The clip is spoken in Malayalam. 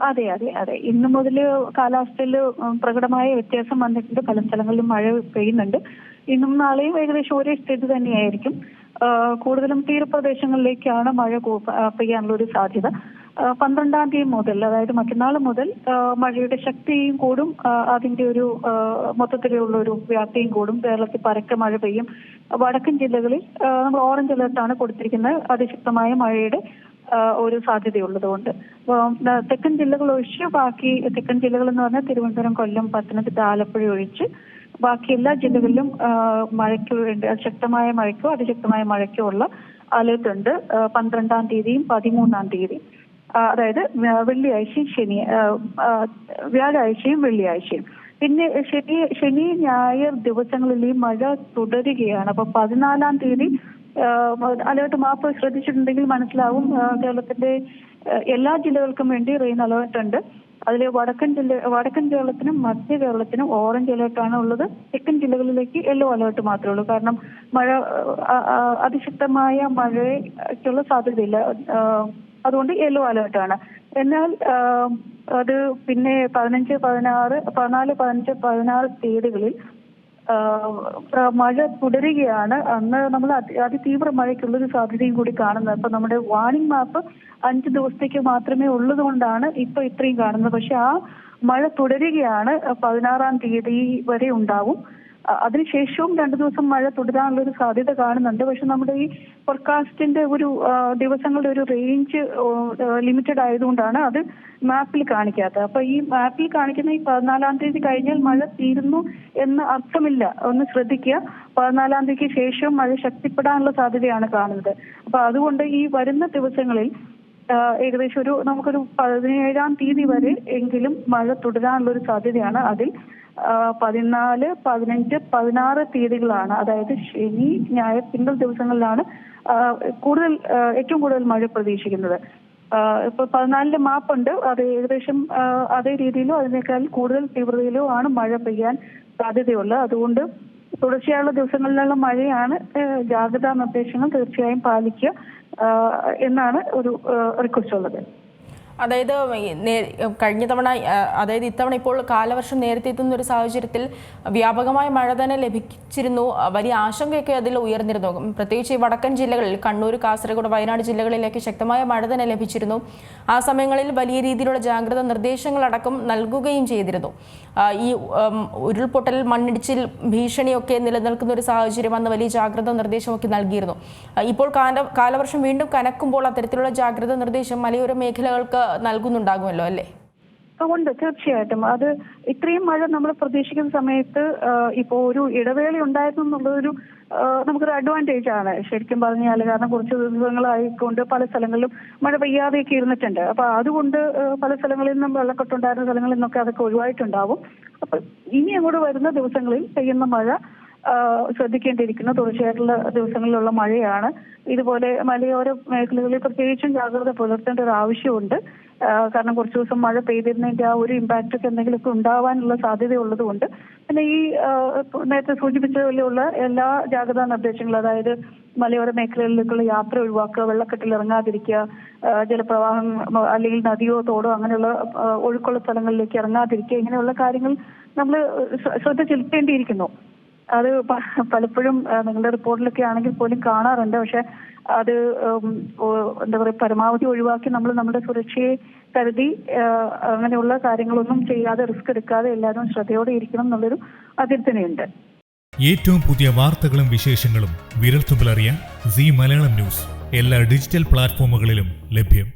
അതെ അതെ അതെ. ഇന്നു മുതൽ കാലാവസ്ഥയിൽ പ്രകടമായ വ്യത്യാസം വന്നിട്ടുണ്ട്. പല സ്ഥലങ്ങളിലും മഴ പെയ്യുന്നുണ്ട്. ഇന്നും നാളെയും ഏകദേശം ഒരേ സ്ഥിതി തന്നെയായിരിക്കും. കൂടുതലും തീരപ്രദേശങ്ങളിലേക്കാണ് മഴ പെയ്യാനുള്ള ഒരു സാധ്യത. 12-ാം തീയതി മുതൽ, അതായത് മറ്റന്നാൾ മുതൽ മഴയുടെ ശക്തിയും കൂടും. അതിന്റെ ഒരു മൊത്തത്തിലുള്ള ഒരു വ്യാപ്തിയും കൂടും. കേരളത്തിൽ പരക്കെ മഴ പെയ്യും. വടക്കൻ ജില്ലകളിൽ നമ്മൾ ഓറഞ്ച് അലർട്ടാണ് കൊടുത്തിരിക്കുന്നത്, അതിശക്തമായ മഴയുടെ ഒരു സാധ്യതയുള്ളതുകൊണ്ട്. തെക്കൻ ജില്ലകൾ ഒഴിച്ച് ബാക്കി തെക്കൻ ജില്ലകൾ എന്ന് പറഞ്ഞാൽ തിരുവനന്തപുരം, കൊല്ലം, പത്തനംതിട്ട, ആലപ്പുഴ ഒഴിച്ച് ബാക്കി എല്ലാ ജില്ലകളിലും മഴയ്ക്ക് വേണ്ടി ശക്തമായ മഴയ്ക്കോ അതിശക്തമായ മഴയ്ക്കോ ഉള്ള അലേർട്ട് ഉണ്ട്. 12-ാം തീയതിയും 13-ാം തീയതിയും, അതായത് വ്യാഴാഴ്ചയും വെള്ളിയാഴ്ചയും. പിന്നെ ശനി ഞായർ ദിവസങ്ങളിൽ ഈ മഴ തുടരുകയാണ്. അപ്പൊ 14-ാം തീയതി അലേർട്ട് മാപ്പ് ശ്രദ്ധിച്ചിട്ടുണ്ടെങ്കിൽ മനസ്സിലാവും. കേരളത്തിന്റെ എല്ലാ ജില്ലകൾക്കും വേണ്ടി റെയിൻ അലേർട്ട് ഉണ്ട്. അതിൽ വടക്കൻ കേരളത്തിനും മധ്യ കേരളത്തിനും ഓറഞ്ച് അലേർട്ടാണ് ഉള്ളത്. തെക്കൻ ജില്ലകളിലേക്ക് യെല്ലോ അലേർട്ട് മാത്രമേ ഉള്ളൂ. കാരണം മഴ അതിശക്തമായ മഴയ്ക്കുള്ള സാധ്യതയില്ല, അതുകൊണ്ട് യെല്ലോ അലേർട്ടാണ്. എന്നാൽ അത് പിന്നെ 15, 16, 14, 15, 16 തീയതികളിൽ മഴ തുടരുകയാണ്. അന്ന് നമ്മൾ അതിതീവ്ര മഴയ്ക്കുള്ളൊരു സാധ്യതയും കൂടി കാണുന്നത്. അപ്പൊ നമ്മുടെ വാർണിംഗ് മാപ്പ് 5 ദിവസത്തേക്ക് മാത്രമേ ഉള്ളത് കൊണ്ടാണ് ഇപ്പൊ ഇത്രയും കാണുന്നത്. പക്ഷെ ആ മഴ തുടരുകയാണ്. 16-ാം തീയതി വരെ ഉണ്ടാവും. അതിനുശേഷവും 2 ദിവസം മഴ തുടരാനുള്ള ഒരു സാധ്യത കാണുന്നുണ്ട്. പക്ഷെ നമ്മുടെ ഈ ഫോർകാസ്റ്റിന്റെ ഒരു ദിവസങ്ങളുടെ ഒരു റേഞ്ച് ലിമിറ്റഡ് ആയതുകൊണ്ടാണ് അത് മാപ്പിൽ കാണിക്കാത്തത്. അപ്പൊ ഈ മാപ്പിൽ കാണിക്കുന്ന ഈ 14-ാം തീയതി കഴിഞ്ഞാൽ മഴ തീരുന്നു എന്ന് അർത്ഥമില്ല. ഒന്ന് ശ്രദ്ധിക്കുക. 14-ാം തീയതിക്ക് ശേഷം മഴ ശക്തിപ്പെടാനുള്ള സാധ്യതയാണ് കാണുന്നത്. അപ്പൊ അതുകൊണ്ട് ഈ വരുന്ന ദിവസങ്ങളിൽ ഏകദേശം നമുക്കൊരു 17-ാം തീയതി വരെ എങ്കിലും മഴ തുടരാനുള്ള ഒരു സാധ്യതയാണ്. അതിൽ 14, 15, 16 തീയതികളാണ്, അതായത് ശനി ഞായർ തിങ്കൾ ദിവസങ്ങളിലാണ് ഏറ്റവും കൂടുതൽ മഴ പ്രതീക്ഷിക്കുന്നത്. ഇപ്പൊ 14-ന്റെ മാപ്പുണ്ട്. അത് ഏകദേശം അതേ രീതിയിലോ അതിനേക്കാൾ കൂടുതൽ തീവ്രതയിലോ ആണ് മഴ പെയ്യാൻ സാധ്യതയുള്ളത്. അതുകൊണ്ട് തുടർച്ചയായുള്ള ദിവസങ്ങളിലുള്ള മഴയാണ്. ജാഗ്രതാ നിർദ്ദേശങ്ങൾ തീർച്ചയായും പാലിക്കുക എന്നാണ് ഒരു റിക്വസ്റ്റ് ഉള്ളത്. അതായത് കഴിഞ്ഞ തവണ, അതായത് ഇത്തവണ ഇപ്പോൾ കാലവർഷം നേരത്തെ എത്തുന്ന ഒരു സാഹചര്യത്തിൽ വ്യാപകമായ മഴ തന്നെ ലഭിച്ചിരുന്നു. വലിയ ആശങ്കയൊക്കെ അതിൽ ഉയർന്നിരുന്നു. പ്രത്യേകിച്ച് ഈ വടക്കൻ ജില്ലകളിൽ കണ്ണൂർ, കാസർഗോഡ്, വയനാട് ജില്ലകളിലേക്ക് ശക്തമായ മഴ തന്നെ ലഭിച്ചിരുന്നു. ആ സമയങ്ങളിൽ വലിയ രീതിയിലുള്ള ജാഗ്രതാ നിർദ്ദേശങ്ങളടക്കം നൽകുകയും ചെയ്തിരുന്നു. ഈ ഉരുൾപൊട്ടൽ, മണ്ണിടിച്ചിൽ ഭീഷണിയൊക്കെ നിലനിൽക്കുന്ന ഒരു സാഹചര്യം അന്ന് വലിയ ജാഗ്രതാ നിർദ്ദേശമൊക്കെ നൽകിയിരുന്നു. ഇപ്പോൾ കാലവർഷം വീണ്ടും കനക്കുമ്പോൾ അത്തരത്തിലുള്ള ജാഗ്രതാ നിർദ്ദേശം മലയോര മേഖലകൾക്ക് നൽകുന്നുണ്ടാകുമല്ലോ അല്ലേ? ഉണ്ട്, തീർച്ചയായിട്ടും. അത് ഇത്രയും മഴ നമ്മൾ പ്രതീക്ഷിക്കുന്ന സമയത്ത് ഇപ്പോ ഒരു ഇടവേള ഉണ്ടായിരുന്നു എന്നുള്ളതൊരു നമുക്കൊരു അഡ്വാൻറ്റേജ് ആണ് ശരിക്കും പറഞ്ഞാൽ. കാരണം കുറച്ച് ദിവസങ്ങളായിക്കൊണ്ട് പല സ്ഥലങ്ങളിലും മഴ പെയ്യാതെയൊക്കെ ഇരുന്നിട്ടുണ്ട്. അപ്പൊ അതുകൊണ്ട് പല സ്ഥലങ്ങളിൽ നിന്നും വെള്ളക്കെട്ടുണ്ടായിരുന്ന സ്ഥലങ്ങളിൽ നിന്നൊക്കെ അതൊക്കെ ഒഴിവായിട്ടുണ്ടാവും. അപ്പൊ ഇനി അങ്ങോട്ട് വരുന്ന ദിവസങ്ങളിൽ പെയ്യുന്ന മഴ ശ്രദ്ധിക്കേണ്ടിയിരിക്കുന്നു. തുടർച്ചയായിട്ടുള്ള ദിവസങ്ങളിലുള്ള മഴയാണ്. ഇതുപോലെ മലയോര മേഖലകളിൽ പ്രത്യേകിച്ചും ജാഗ്രത പുലർത്തേണ്ട ഒരു ആവശ്യമുണ്ട്. കാരണം കുറച്ചു ദിവസം മഴ പെയ്തിരുന്നതിന്റെ ആ ഒരു ഇമ്പാക്റ്റ് ഒക്കെ എന്തെങ്കിലുമൊക്കെ ഉണ്ടാവാനുള്ള സാധ്യത ഉള്ളതുകൊണ്ട് പിന്നെ ഈ നേരത്തെ സൂചിപ്പിച്ച പോലെയുള്ള എല്ലാ ജാഗ്രതാ നിർദ്ദേശങ്ങളും, അതായത് മലയോര മേഖലകളിലേക്കുള്ള യാത്ര ഒഴിവാക്കുക, വെള്ളക്കെട്ടിൽ ഇറങ്ങാതിരിക്കുക, ജലപ്രവാഹം അല്ലെങ്കിൽ നദിയോ തോടോ അങ്ങനെയുള്ള ഒഴുക്കുള്ള സ്ഥലങ്ങളിലേക്ക് ഇറങ്ങാതിരിക്കുക, ഇങ്ങനെയുള്ള കാര്യങ്ങൾ നമ്മൾ ശ്രദ്ധ ചെലുത്തേണ്ടിയിരിക്കുന്നു. അത് പലപ്പോഴും നിങ്ങളുടെ റിപ്പോർട്ടിലൊക്കെ ആണെങ്കിൽ പോലും കാണാറുണ്ട്. പക്ഷെ അത് എന്താ പറയുക, പരമാവധി ഒഴിവാക്കി നമ്മൾ നമ്മുടെ സുരക്ഷയെ കരുതി അങ്ങനെയുള്ള കാര്യങ്ങളൊന്നും ചെയ്യാതെ, റിസ്ക് എടുക്കാതെ എല്ലാവരും ശ്രദ്ധയോടെ ഇരിക്കണം എന്നുള്ളൊരു അഭ്യർത്ഥനയുണ്ട്. ഏറ്റവും പുതിയ വാർത്തകളും വിശേഷങ്ങളും വിരൽത്തുമ്പിലറിയാൻ സീ മലയാളം ന്യൂസ് എല്ലാ ഡിജിറ്റൽ പ്ലാറ്റ്ഫോമുകളിലും ലഭ്യം.